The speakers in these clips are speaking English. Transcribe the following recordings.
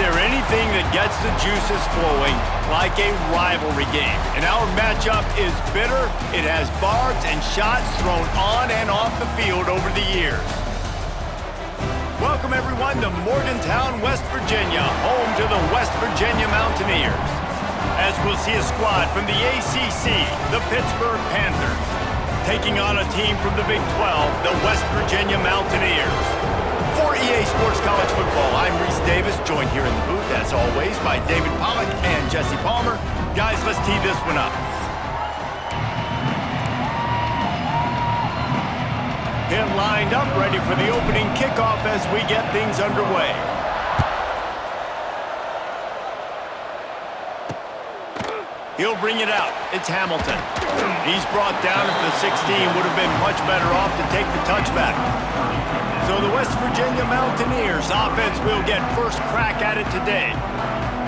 there anything that gets the juices flowing like a rivalry game? And our matchup is bitter. It has barbs and shots thrown on and off the field over the years. Welcome, everyone, to Morgantown, West Virginia, home to the West Virginia Mountaineers. As we'll see a squad from the ACC, the Pittsburgh Panthers, taking on a team from the Big 12, the West Virginia Mountaineers. For EA Sports College Football, I'm Reese Davis, joined here in the booth, as always, by David Pollack and Jesse Palmer. Guys, let's tee this one up. Pitt lined up, ready for the opening kickoff as we get things underway. He'll bring it out. It's Hamilton. He's brought down at the 16. Would have been much better off to take the touchback. So the West Virginia Mountaineers offense will get first crack at it today.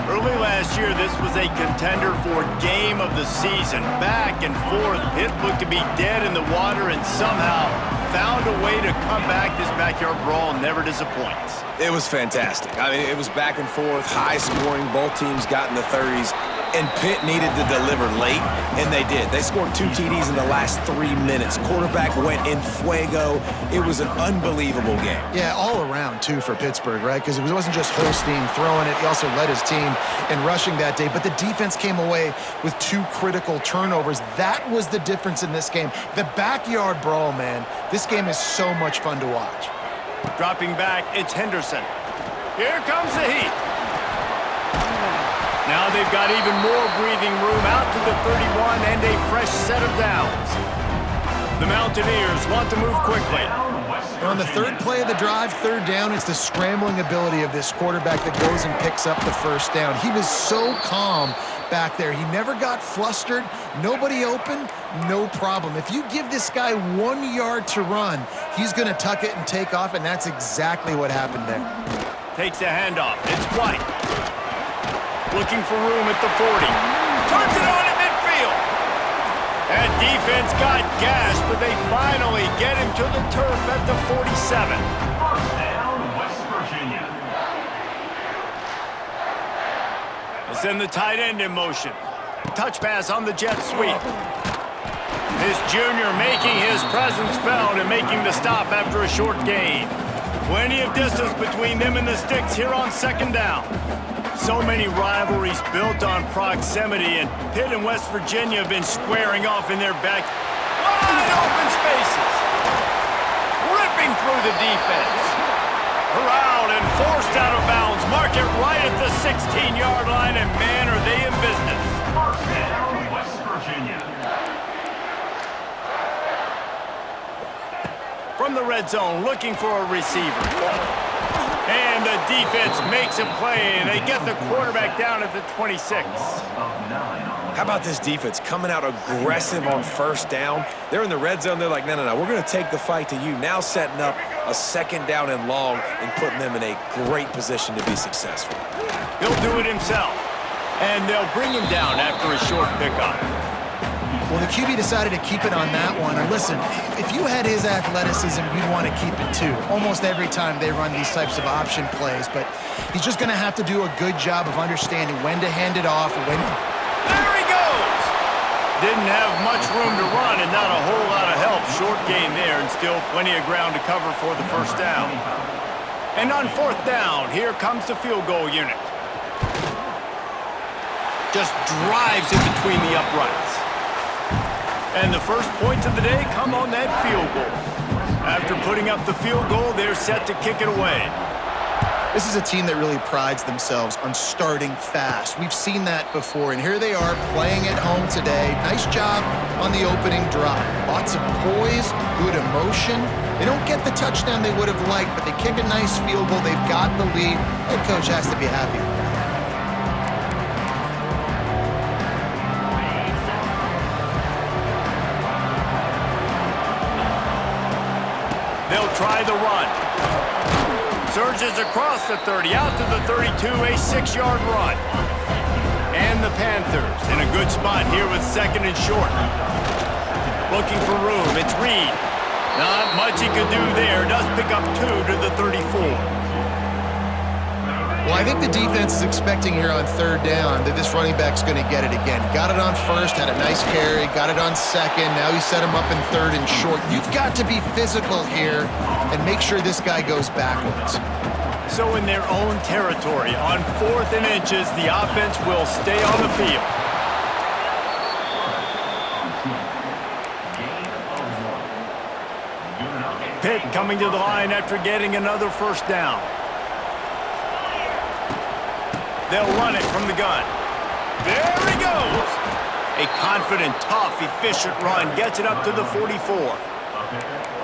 Early last year, this was a contender for game of the season. Back and forth, Pitt looked to be dead in the water and somehow found a way to come back. This backyard brawl never disappoints. It was fantastic. I mean, it was back and forth, high scoring. Both teams got in the 30s. And Pitt needed to deliver late, and they did. They scored 2 TDs in the last 3 minutes. Quarterback went in fuego. It was an unbelievable game. Yeah, all around, too, for Pittsburgh, right? Because it wasn't just Holstein throwing it. He also led his team in rushing that day. But the defense came away with 2 critical turnovers. That was the difference in this game. The backyard brawl, man. This game is so much fun to watch. Dropping back, it's Henderson. Here comes the heat. Now they've got even more breathing room out to the 31 and a fresh set of downs. The Mountaineers want to move quickly. On the 3rd play of the drive, 3rd down, it's the scrambling ability of this quarterback that goes and picks up the first down. He was so calm back there. He never got flustered. Nobody open, no problem. If you give this guy 1 yard to run, he's going to tuck it and take off, and that's exactly what happened there. Takes a handoff. It's White. Looking for room at the 40. Turns it on at midfield. That defense got gashed, but they finally get him to the turf at the 47. First down, West Virginia. They send the tight end in motion. Touch pass on the jet sweep. This junior making his presence felt and making the stop after a short gain. Plenty of distance between them and the sticks here on 2nd down. So many rivalries built on proximity, and Pitt and West Virginia have been squaring off in their back. Wide open spaces. Ripping through the defense. Corralled and forced out of bounds. Mark it right at the 16-yard line, and man, are they in business. First down, West Virginia. From the red zone, looking for a receiver. And the defense makes a play, and they get the quarterback down at the 26. How about this defense coming out aggressive on 1st down? They're in the red zone. They're like, no, we're going to take the fight to you. Now setting up a 2nd down and long and putting them in a great position to be successful. He'll do it himself, and they'll bring him down after a short pickup. Well, the QB decided to keep it on that one. And listen, if you had his athleticism, you'd want to keep it too. Almost every time they run these types of option plays. But he's just going to have to do a good job of understanding when to hand it off. There he goes! Didn't have much room to run and not a whole lot of help. Short gain there and still plenty of ground to cover for the 1st down. And on 4th down, here comes the field goal unit. Just drives in between the uprights. And the first points of the day come on that field goal. After putting up the field goal, they're set to kick it away. This is a team that really prides themselves on starting fast. We've seen that before, and here they are playing at home today. Nice job on the opening drive. Lots of poise, good emotion. They don't get the touchdown they would have liked, but they kick a nice field goal. They've got the lead. Head coach has to be happy with that. They'll try the run. Surges across the 30, out to the 32, a 6-yard run. And the Panthers in a good spot here with 2nd and short. Looking for room, it's Reed. Not much he could do there, does pick up 2 to the 34. Well, I think the defense is expecting here on third down that this running back's going to get it again. Got it on first, had a nice carry, got it on second. Now you set him up in third and short. You've got to be physical here and make sure this guy goes backwards. So in their own territory, on 4th and inches, the offense will stay on the field. Pitt coming to the line after getting another first down. They'll run it from the gun. There he goes. A confident, tough, efficient run gets it up to the 44.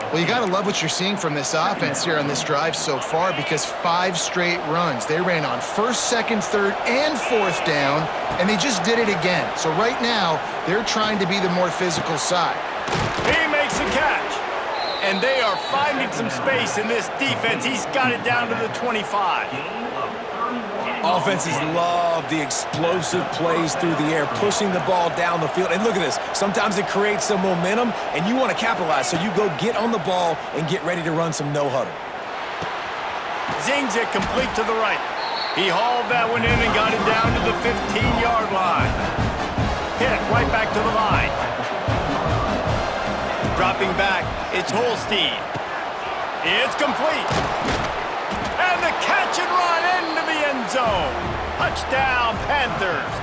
Well, you got to love what you're seeing from this offense here on this drive so far because 5 straight runs. They ran on first, second, third, and fourth down, and they just did it again. So right now, they're trying to be the more physical side. He makes a catch, and they are finding some space in this defense. He's got it down to the 25. Offenses love the explosive plays through the air, pushing the ball down the field. And look at this. Sometimes it creates some momentum, and you want to capitalize. So you go get on the ball and get ready to run some no-huddle. Zings it complete to the right. He hauled that one in and got it down to the 15-yard line. Pitt right back to the line. Dropping back, it's Holstein. It's complete. And the catch and run into the end zone. Touchdown, Panthers.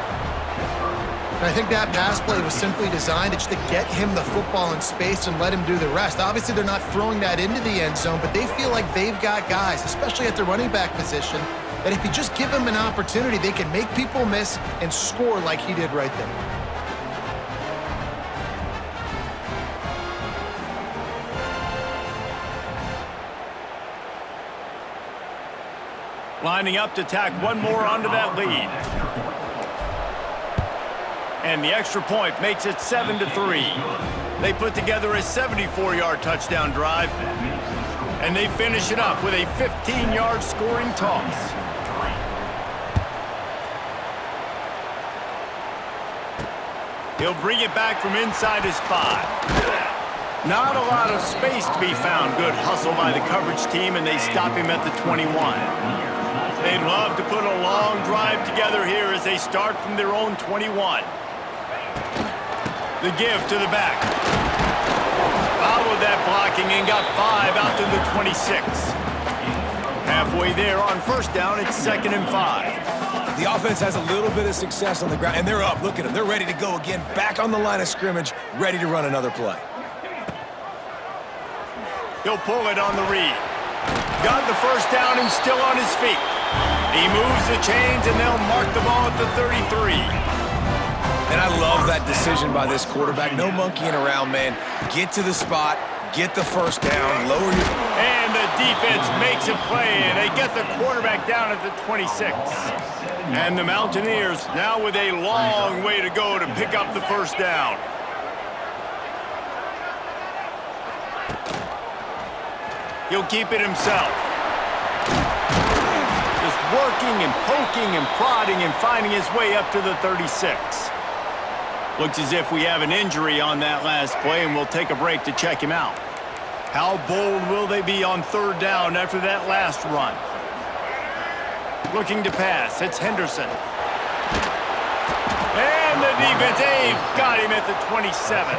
And I think that pass play was simply designed just to get him the football in space and let him do the rest. Obviously, they're not throwing that into the end zone, but they feel like they've got guys, especially at the running back position, that if you just give them an opportunity, they can make people miss and score like he did right there. Lining up to tack one more onto that lead. And the extra point makes it 7-3. They put together a 74-yard touchdown drive. And they finish it up with a 15-yard scoring toss. He'll bring it back from inside his 5. Not a lot of space to be found. Good hustle by the coverage team, and they stop him at the 21. They'd love to put a long drive together here as they start from their own 21. The give to the back. Followed that blocking and got 5 out to the 26. Halfway there on first down, it's 2nd and 5. The offense has a little bit of success on the ground, and they're up. Look at them. They're ready to go again. Back on the line of scrimmage, ready to run another play. He'll pull it on the read. Got the first down and still on his feet. He moves the chains, and they'll mark the ball at the 33. And I love that decision by this quarterback. No monkeying around, man. Get to the spot, get the first down, lower your... And the defense makes a play, and they get the quarterback down at the 26. And the Mountaineers now with a long way to go to pick up the first down. He'll keep it himself. Just working and poking and prodding and finding his way up to the 36. Looks as if we have an injury on that last play, and we'll take a break to check him out. How bold will they be on third down after that last run? Looking to pass, it's Henderson. And the defense, they've got him at the 27.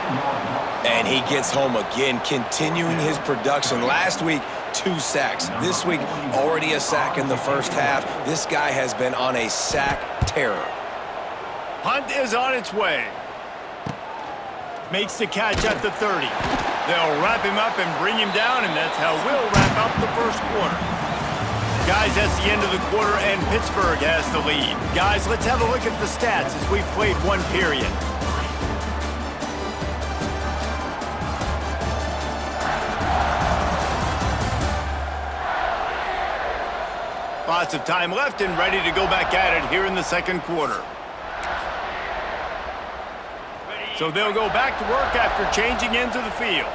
And he gets home again, continuing his production. Last week, 2 sacks. This week, already a sack in the first half. This guy has been on a sack terror. Hunt is on its way. Makes the catch at the 30. They'll wrap him up and bring him down, and that's how we'll wrap up the first quarter. Guys, that's the end of the quarter, and Pittsburgh has the lead. Guys, let's have a look at the stats as we've played one period. Lots of time left and ready to go back at it here in the second quarter. So they'll go back to work after changing into the field.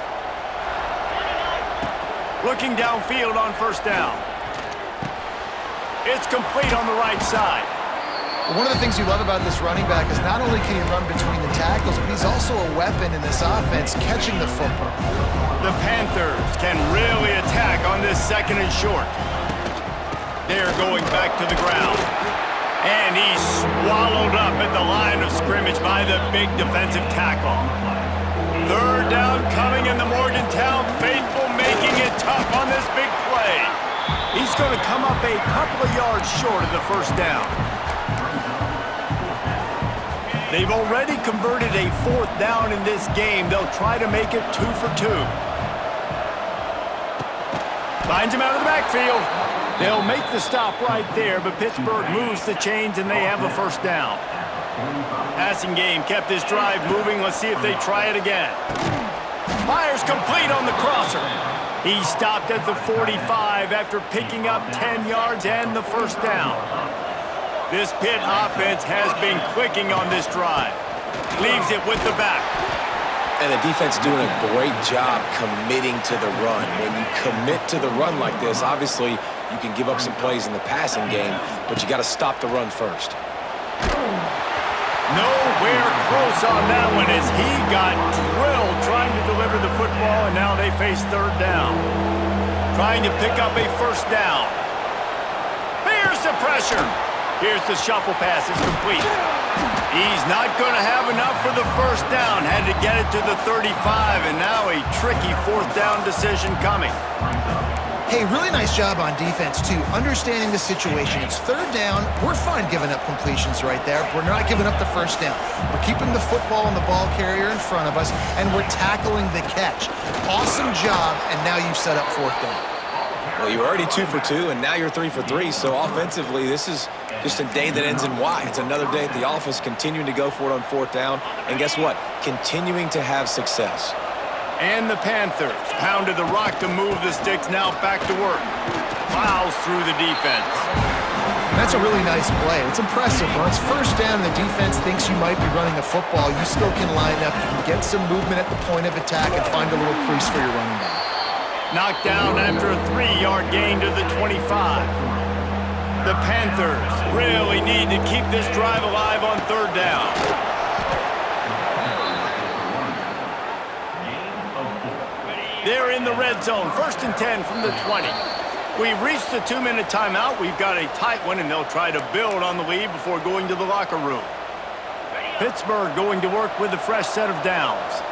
Looking downfield on first down. It's complete on the right side. One of the things you love about this running back is not only can he run between the tackles, but he's also a weapon in this offense, catching the football. The Panthers can really attack on this 2nd and short. there going back to the ground. And he's swallowed up at the line of scrimmage by the big defensive tackle. Third down coming in the Morgantown faithful, making it tough on this big play. He's going to come up a couple of yards short of the first down. They've already converted a fourth down in this game. They'll try to make it 2 for 2. Finds him out of the backfield. They'll make the stop right there, but Pittsburgh moves the chains and they have a first down. Passing game kept this drive moving. Let's see if they try it again. Fires complete on the crosser. He stopped at the 45 after picking up 10 yards and the first down. This Pitt offense has been clicking on this drive. Leaves it with the back. And the defense doing a great job committing to the run. When you commit to the run like this, obviously you can give up some plays in the passing game, but you got to stop the run first. Nowhere close on that one as he got drilled trying to deliver the football, and now they face third down. Trying to pick up a first down. Here's the pressure. Here's the shuffle pass. It's complete. He's not going to have enough for the first down. Had to get it to the 35, and now a tricky fourth down decision coming. Hey, really nice job on defense, too, understanding the situation. It's third down. We're fine giving up completions right there. We're not giving up the first down. We're keeping the football and the ball carrier in front of us, and we're tackling the catch. Awesome job, and now you've set up fourth down. Well, you were already 2 for 2, and now you're 3 for 3, so offensively, this is just a day that ends in Y. It's another day at the office, continuing to go for it on fourth down, and guess what? Continuing to have success. And the Panthers pounded the rock to move the sticks, now back to work. Plows through the defense. That's a really nice play. It's impressive. When it's first down and the defense thinks you might be running the football, you still can line up, you can get some movement at the point of attack and find a little crease for your running back. Knocked down after a 3-yard gain to the 25. The Panthers really need to keep this drive alive on third down. They're in the red zone, 1st and 10 from the 20. We've reached the 2-minute timeout. We've got a tight one, and they'll try to build on the lead before going to the locker room. Pittsburgh going to work with a fresh set of downs.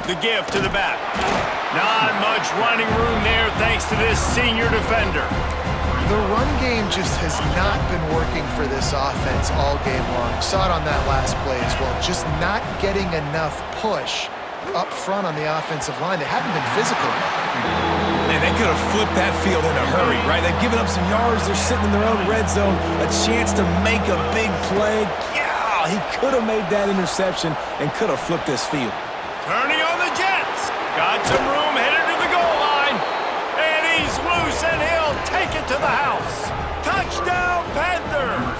The give to the back. Not much running room there thanks to this senior defender. The run game just has not been working for this offense all game long. Saw it on that last play as well. Just not getting enough push up front on the offensive line. They haven't been physical. Man, they could have flipped that field in a hurry, right? They've given up some yards. They're sitting in their own red zone. A chance to make a big play. Yeah, he could have made that interception and could have flipped this field. Turning on the Jets. Got some room headed to the goal line. And he's loose, and he'll take it to the house. Touchdown, Panthers.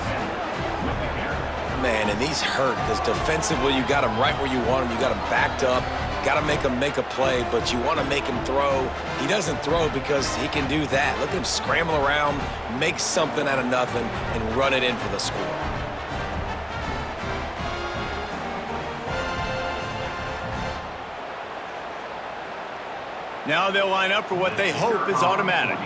Man, and these hurt because defensively you got him right where you want him. You got him backed up. Got to make him make a play, but you want to make him throw. He doesn't throw because he can do that. Look at him scramble around, make something out of nothing, and run it in for the score. Now they'll line up for what they hope is automatic.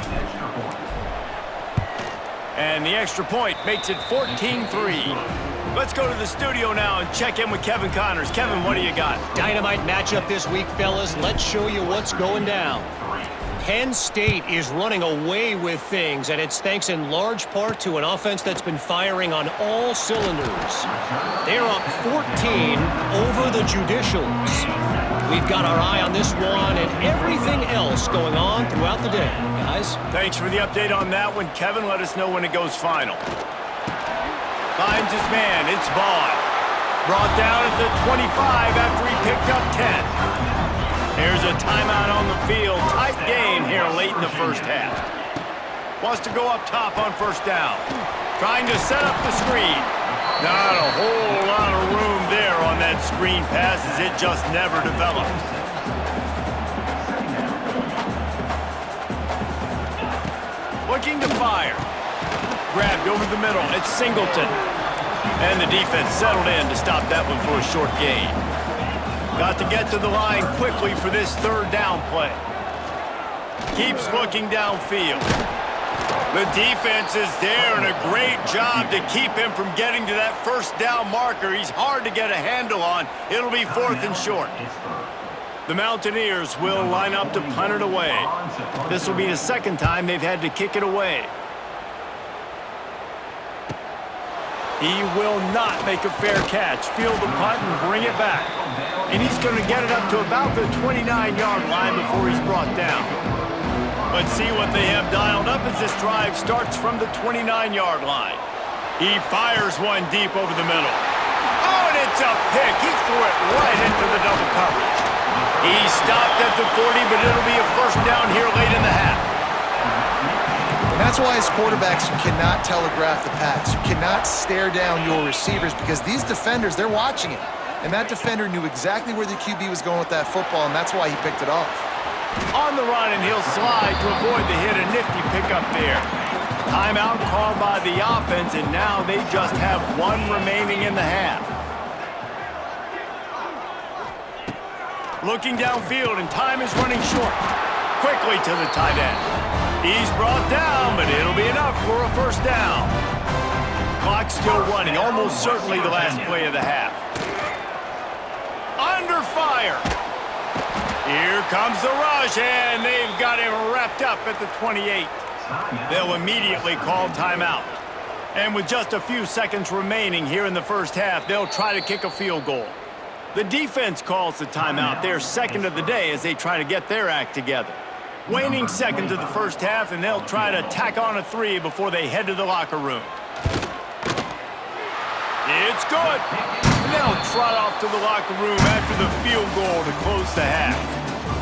And the extra point makes it 14-3. Let's go to the studio now and check in with Kevin Connors. Kevin, what do you got? Dynamite matchup this week, fellas. Let's show you what's going down. Penn State is running away with things, and it's thanks in large part to an offense that's been firing on all cylinders. They're up 14 over the Judicials. We've got our eye on this one and everything else going on throughout the day, guys. Thanks for the update on that one, Kevin. Let us know when it goes final. Finds his man. It's Vaughn. Brought down at the 25 after he picked up 10. There's a timeout on the field. Tight game here late in the first half. Wants to go up top on first down. Trying to set up the screen. Not a whole lot of room there on that screen pass as it just never developed. Looking to fire. Grabbed over the middle. It's Singleton. And the defense settled in to stop that one for a short gain. Got to get to the line quickly for this third down play. keeps looking downfield. The defense is there, and a great job to keep him from getting to that first down marker. He's hard to get a handle on. It'll be 4th and short. The Mountaineers will line up to punt it away. This will be the second time they've had to kick it away. He will not make a fair catch. Field the punt and bring it back. And he's going to get it up to about the 29-yard line before he's brought down. Let's see what they have dialed up as this drive starts from the 29-yard line. He fires one deep over the middle. Oh, and it's a pick. He threw it right into the double coverage. He stopped at the 40, but it'll be a first down here late in the half. And that's why as quarterbacks, you cannot telegraph the pass. You cannot stare down your receivers because these defenders, they're watching it. And that defender knew exactly where the QB was going with that football, and that's why he picked it off. On the run, and he'll slide to avoid the hit. A nifty pickup there. Timeout called by the offense, and now they just have one remaining in the half. Looking downfield, and time is running short. Quickly to the tight end. He's brought down, but it'll be enough for a first down. Clock's still running, almost certainly the last play of the half. Under fire. Here comes the rush, and they've got him wrapped up at the 28. They'll immediately call timeout. And with just a few seconds remaining here in the first half, they'll try to kick a field goal. The defense calls the timeout, their second of the day, as they try to get their act together. Waning seconds of the first half, and they'll try to tack on a 3 before they head to the locker room. It's good. And they'll trot off to the locker room after the field goal to close the half.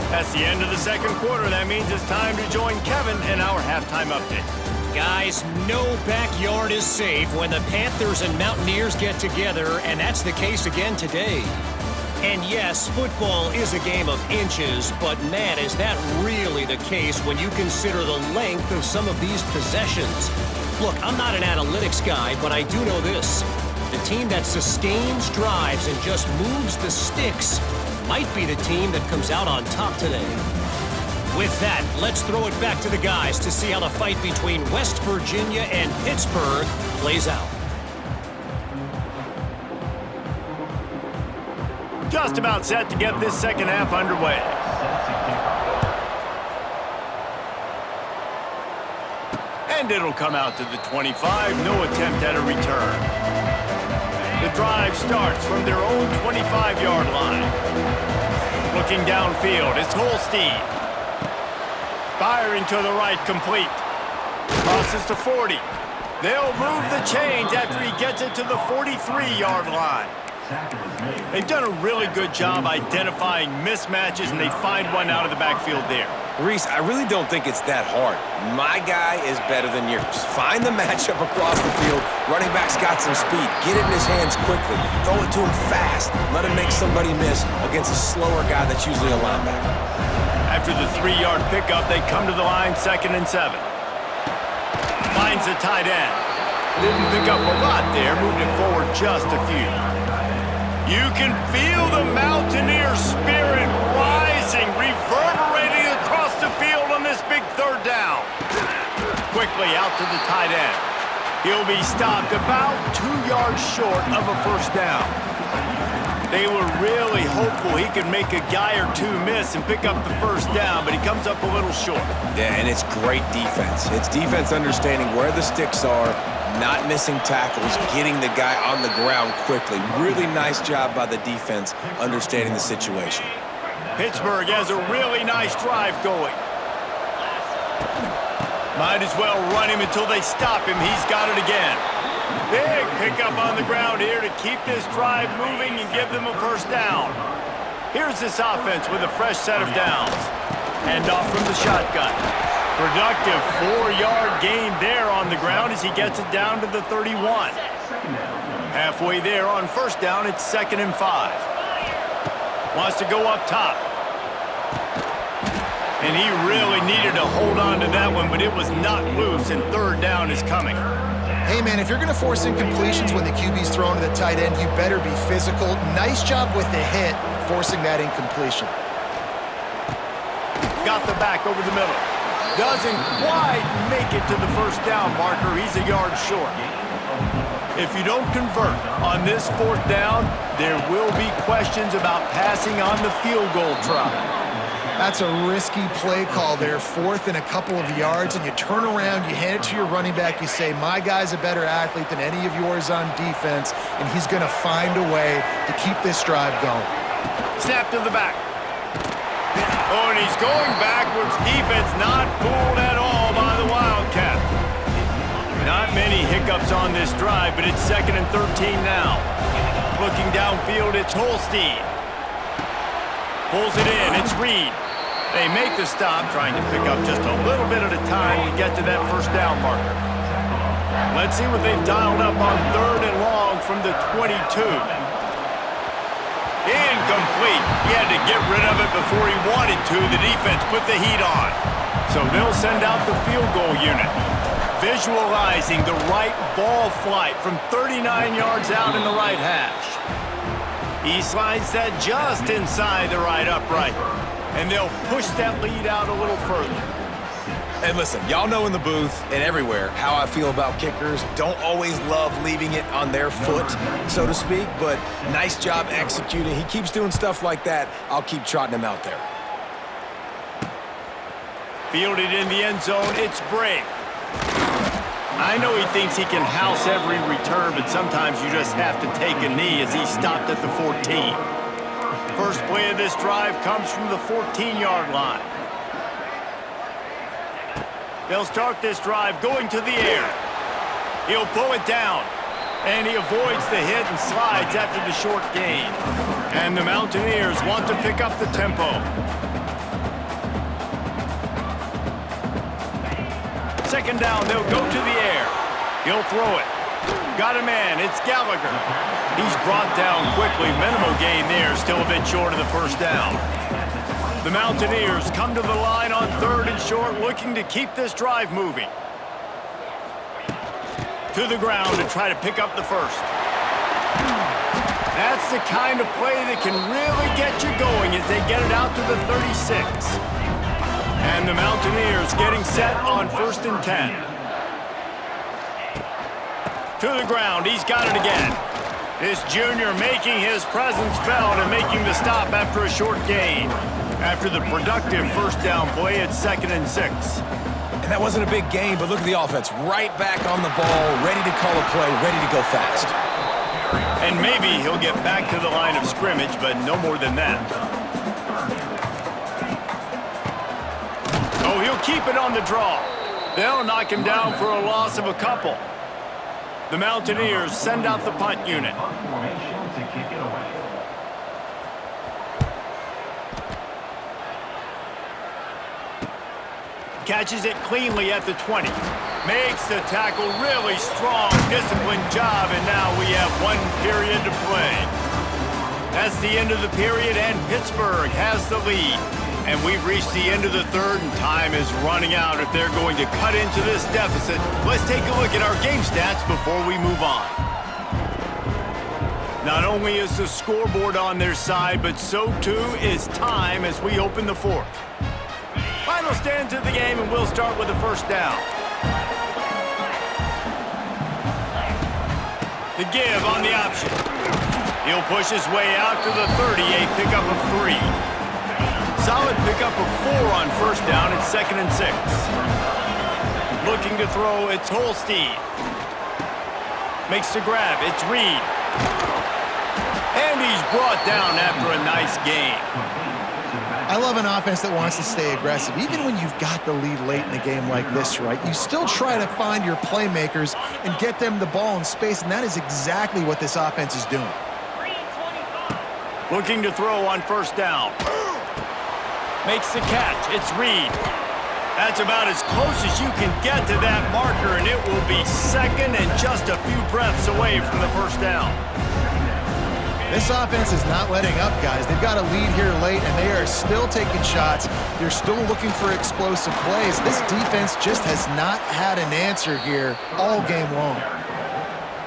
That's the end of the second quarter. That means it's time to join Kevin in our halftime update. Guys, no backyard is safe when the Panthers and Mountaineers get together, and that's the case again today. And yes, football is a game of inches, but man, is that really the case when you consider the length of some of these possessions. Look, I'm not an analytics guy, but I do know this. The team that sustains drives and just moves the sticks might be the team that comes out on top today. With that, let's throw it back to the guys to see how the fight between West Virginia and Pittsburgh plays out. Just about set to get this second half underway. And it'll come out to the 25. No attempt at a return. The drive starts from their own 25-yard line. Looking downfield, it's Holstein. Firing to the right, complete. Crosses to 40. They'll move the chains after he gets it to the 43-yard line. They've done a really good job identifying mismatches, and they find one out of the backfield there. Reese, I really don't think it's that hard. My guy is better than yours. Find the matchup across the field. Running back's got some speed. Get it in his hands quickly. Throw it to him fast. Let him make somebody miss against a slower guy that's usually a linebacker. After the 3-yard pickup, they come to the line, 2nd and 7. Finds the tight end. Didn't pick up a lot there, moved it forward just a few. You can feel the Mountaineer spirit rising, reverberating across the field on this big third down. Quickly out to the tight end. He'll be stopped about 2 yards short of a first down. They were really hopeful he could make a guy or two miss and pick up the first down, but he comes up a little short. Yeah, and it's great defense. It's defense understanding where the sticks are, not missing tackles, getting the guy on the ground quickly. Really nice job by the defense understanding the situation. Pittsburgh has a really nice drive going. Might as well run him until they stop him. He's got it again. Big pickup on the ground here to keep this drive moving and give them a first down. Here's this offense with a fresh set of downs. Hand off from the shotgun. Productive 4-yard gain there on the ground as he gets it down to the 31. Halfway there on first down, it's 2nd and 5. Wants to go up top. And he really needed to hold on to that one, but it was not loose, and 3rd down is coming. Hey, man, if you're going to force incompletions when the QB's thrown to the tight end, you better be physical. Nice job with the hit, forcing that incompletion. Got the back over the middle. doesn't quite make it to the first down marker. He's a yard short. If you don't convert on this fourth down, there will be questions about passing on the field goal try. That's a risky play call there, fourth and a couple of yards, and you turn around, you hand it to your running back, you say, my guy's a better athlete than any of yours on defense, and he's going to find a way to keep this drive going. Snap to the back. Oh, and he's going backwards. Defense not fooled at all by the Wildcat. Not many hiccups on this drive, but it's 2nd and 13 now. Looking downfield, it's Holstein. Pulls it in, it's Reed. They make the stop, trying to pick up just a little bit at a time to get to that first down marker. Let's see what they've dialed up on 3rd and long from the 22. Incomplete. He had to get rid of it before he wanted to. The defense put the heat on. So they'll send out the field goal unit. Visualizing the right ball flight from 39 yards out in the right hash. He slides that just inside the right upright. And they'll push that lead out a little further. And listen, y'all know in the booth and everywhere how I feel about kickers. Don't always love leaving it on their foot, so to speak, but nice job executing. He keeps doing stuff like that. I'll keep trotting him out there. Fielded in the end zone, it's Brake. I know he thinks he can house every return, but sometimes you just have to take a knee as he stopped at the 14. First play of this drive comes from the 14-yard line. They'll start this drive going to the air. He'll pull it down, and he avoids the hit and slides after the short gain. And the Mountaineers want to pick up the tempo. Second down, they'll go to the air. He'll throw it. Got a man, it's Gallagher. He's brought down quickly. Minimal gain there, still a bit short of the first down. The Mountaineers come to the line on 3rd and short, looking to keep this drive moving. To the ground to try to pick up the first. That's the kind of play that can really get you going as they get it out to the 36. And the Mountaineers getting set on 1st and 10. To the ground, he's got it again. This junior making his presence felt and making the stop after a short gain. After the productive first down play, it's 2nd and 6. And that wasn't a big gain, but look at the offense. Right back on the ball, ready to call a play, ready to go fast. And maybe he'll get back to the line of scrimmage, but no more than that. Oh, he'll keep it on the draw. They'll knock him down for a loss of a couple. The Mountaineers send out the punt unit. Catches it cleanly at the 20. Makes the tackle, really strong, disciplined job, and now we have 1 period to play. That's the end of the period, and Pittsburgh has the lead. And we've reached the end of the 3rd, and time is running out if they're going to cut into this deficit. Let's take a look at our game stats before we move on. Not only is the scoreboard on their side, but so too is time as we open the 4th. Final stands of the game, and we'll start with the first down. The give on the option. He'll push his way out to the 38, pickup of 3. Solid pickup of 4 on first down. It's 2nd and 6. Looking to throw, it's Holstein. Makes the grab, it's Reed. And he's brought down after a nice gain. I love an offense that wants to stay aggressive. Even when you've got the lead late in a game like this, right, you still try to find your playmakers and get them the ball in space, and that is exactly what this offense is doing. Looking to throw on first down. Makes the catch. It's Reed. That's about as close as you can get to that marker, and it will be 2nd and just a few breaths away from the first down. This offense is not letting up, guys. They've got a lead here late, and they are still taking shots. They're still looking for explosive plays. This defense just has not had an answer here all game long.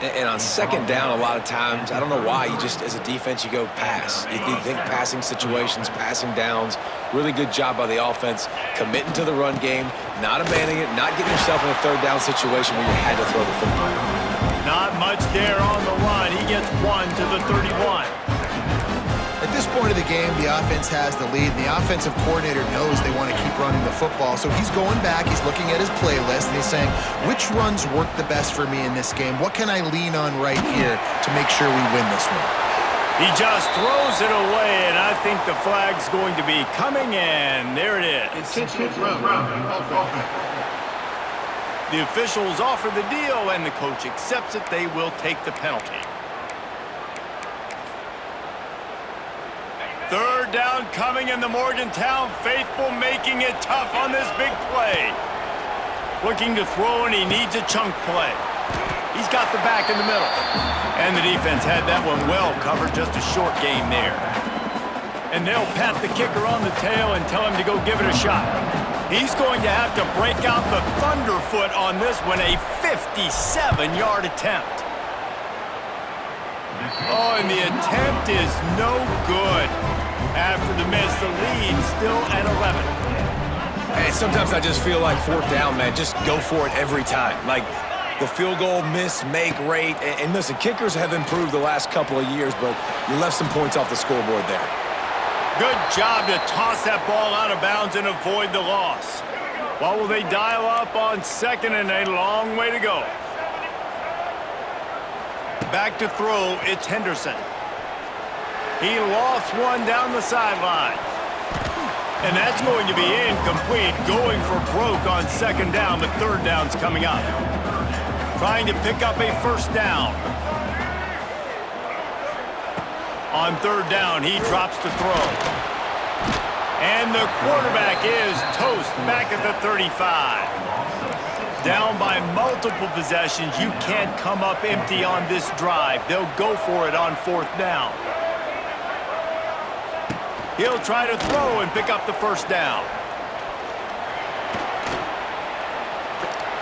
And on second down, a lot of times, I don't know why, you just, as a defense, you go pass. You think passing situations, passing downs. Really good job by the offense, committing to the run game, not abandoning it, not getting yourself in a third down situation where you had to throw the football. Not much there on the run. He gets 1 to the 31. At this point of the game, the offense has the lead. The offensive coordinator knows they want to keep running the football. So he's going back, he's looking at his playlist, and he's saying, which runs work the best for me in this game? What can I lean on right here to make sure we win this one? He just throws it away, and I think the flag's going to be coming in. There it is. The officials offer the deal, and the coach accepts it. They will take the penalty. Third down coming in the Morgantown faithful, making it tough on this big play. Looking to throw, and he needs a chunk play. He's got the back in the middle. And the defense had that one well covered, just a short gain there. And they'll pat the kicker on the tail and tell him to go give it a shot. He's going to have to break out the thunderfoot on this one, a 57-yard attempt. Oh, and the attempt is no good. After the miss, the lead still at 11. And sometimes I just feel like fourth down, man, just go for it every time. Like the field goal miss, make rate. And listen, kickers have improved the last couple of years, but you left some points off the scoreboard there. Good job to toss that ball out of bounds and avoid the loss. What will they dial up on second, and a long way to go? Back to throw, it's Henderson. He lost one down the sideline. And that's going to be incomplete, going for broke on second down, but third down's coming up. Trying to pick up a first down. On third down, he drops to throw. And the quarterback is toast back at the 35. Down by multiple possessions, you can't come up empty on this drive. They'll go for it on fourth down. He'll try to throw and pick up the first down.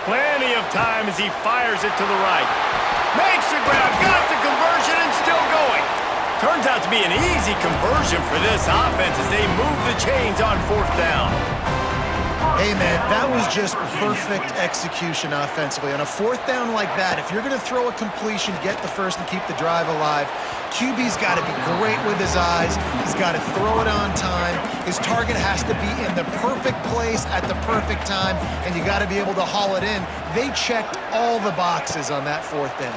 Plenty of time as he fires it to the right. Makes the grab, got the conversion, and still going. Turns out to be an easy conversion for this offense as they move the chains on fourth down. Hey, man, that was just perfect execution offensively. On a fourth down like that, if you're going to throw a completion, get the first and keep the drive alive, QB's got to be great with his eyes. He's got to throw it on time. His target has to be in the perfect place at the perfect time, and you got to be able to haul it in. They checked all the boxes on that fourth down.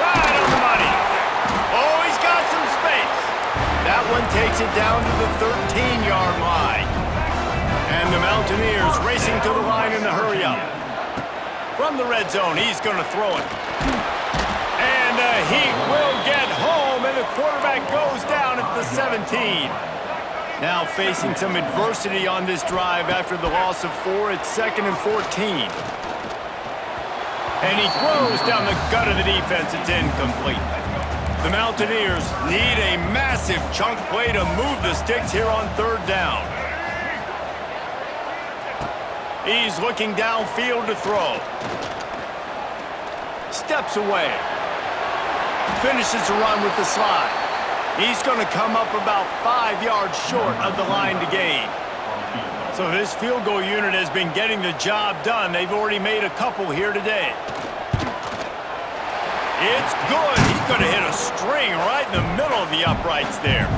Right on the money. Oh, he's got some space. That one takes it down to the 13-yard line. And the Mountaineers racing to the line in the hurry-up. From the red zone, he's going to throw it. And he will get home, and the quarterback goes down at the 17. Now facing some adversity on this drive after the loss of 4. It's 2nd and 14. And he throws down the gut of the defense. It's incomplete. The Mountaineers need a massive chunk play to move the sticks here on third down. He's looking downfield to throw. Steps away. Finishes the run with the slide. He's going to come up about 5 yards short of the line to gain. So this field goal unit has been getting the job done. They've already made a couple here today. It's good. He's going to hit a string right in the middle of the uprights there.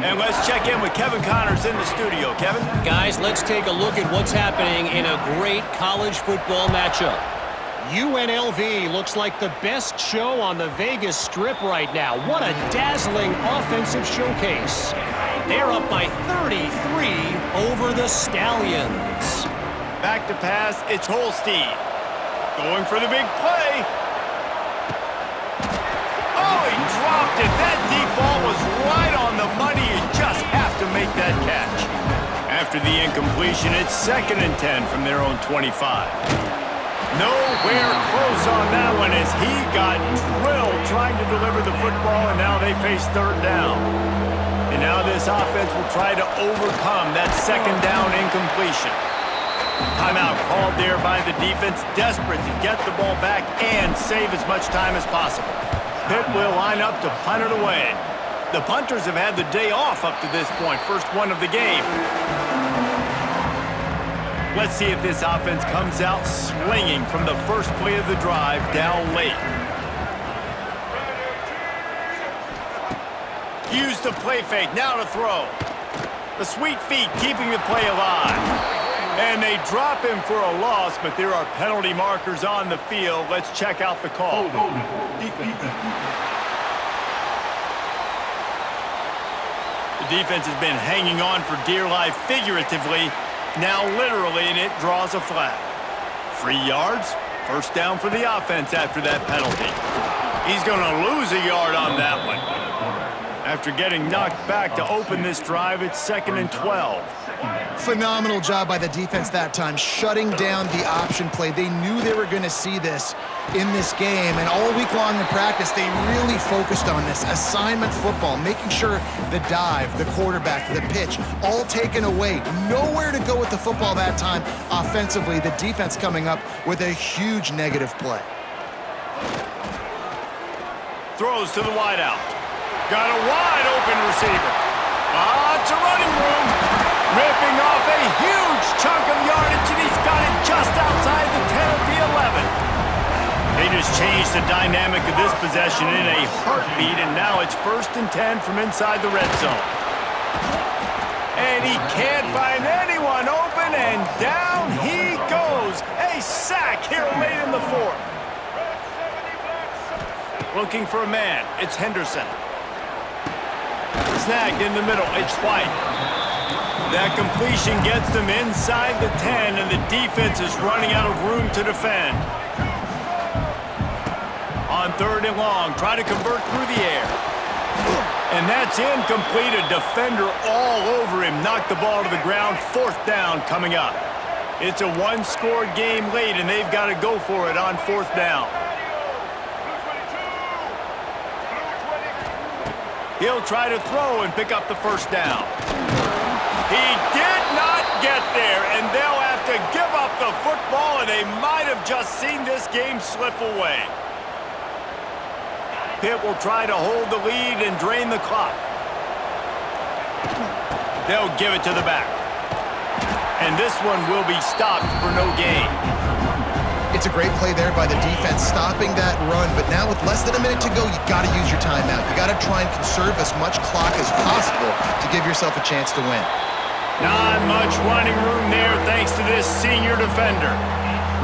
And let's check in with Kevin Connors in the studio. Kevin? Guys, let's take a look at what's happening in a great college football matchup. UNLV looks like the best show on the Vegas Strip right now. What a dazzling offensive showcase. They're up by 33 over the Stallions. Back to pass, it's Holstein. Going for the big play. Oh, he dropped it. That deep ball was right on the money. You just have to make that catch. After the incompletion, it's 2nd and 10 from their own 25. Nowhere close on that one as he got drilled trying to deliver the football, and now they face third down. And now this offense will try to overcome that second down incompletion. Timeout called there by the defense, desperate to get the ball back and save as much time as possible. Pitt will line up to punt it away. The punters have had the day off up to this point, first one of the game. Let's see if this offense comes out slinging from the first play of the drive down late. Use the play fake, now to throw. The sweet feet keeping the play alive. And they drop him for a loss, but there are penalty markers on the field. Let's check out the call. The defense has been hanging on for dear life figuratively, now literally, and it draws a flag. 3 yards, first down for the offense after that penalty. He's going to lose a yard on that one. After getting knocked back to open this drive, it's 2nd and 12. Phenomenal job by the defense that time, shutting down the option play. They knew they were going to see this in this game, and all week long in practice, they really focused on this assignment football, making sure the dive, the quarterback, the pitch, all taken away. Nowhere to go with the football that time offensively. The defense coming up with a huge negative play. Throws to the wideout. Got a wide open receiver. It's a running room. Ripping off a huge chunk of yardage, and he's got it just outside the 10 of the 11. They just changed the dynamic of this possession in a heartbeat, and now it's 1st and 10 from inside the red zone. And he can't find anyone open, and down he goes. A sack here late in the 4th. Looking for a man. It's Henderson. Snagged in the middle. It's White. That completion gets them inside the 10, and the defense is running out of room to defend. On 3rd and long, try to convert through the air. And that's incomplete. A defender all over him. Knocked the ball to the ground. 4th down coming up. It's a one-score game late, and they've got to go for it on 4th down. He'll try to throw and pick up the 1st down. He did not get there, and they'll have to give up the football, and they might have just seen this game slip away. Pitt will try to hold the lead and drain the clock. They'll give it to the back. And this one will be stopped for no gain. It's a great play there by the defense, stopping that run. But now with less than a minute to go, you got to use your timeout. You got to try and conserve as much clock as possible to give yourself a chance to win. Not much running room there thanks to this senior defender.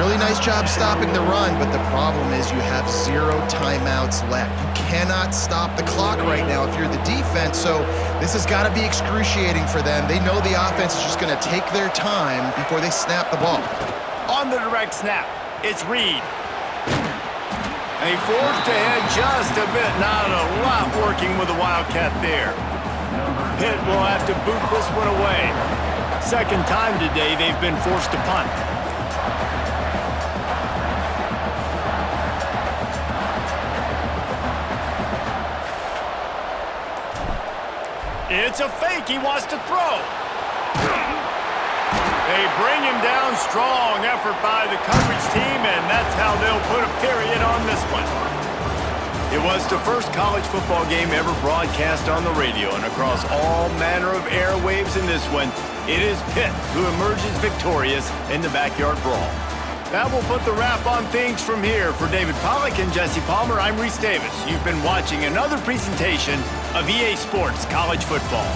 Really nice job stopping the run, but the problem is you have 0 timeouts left. You cannot stop the clock right now if you're the defense, so this has got to be excruciating for them. They know the offense is just going to take their time before they snap the ball. On the direct snap. It's Reed. They forced ahead just a bit. Not a lot working with the Wildcat there. Pitt will have to boot this one away. 2nd time today they've been forced to punt. It's a fake. He wants to throw. They bring him down. Strong effort by the coverage team, and that's how they'll put a period on this one. It was the first college football game ever broadcast on the radio, and across all manner of airwaves in this one, it is Pitt who emerges victorious in the backyard brawl. That will put the wrap on things from here. For David Pollack and Jesse Palmer, I'm Reese Davis. You've been watching another presentation of EA Sports College Football.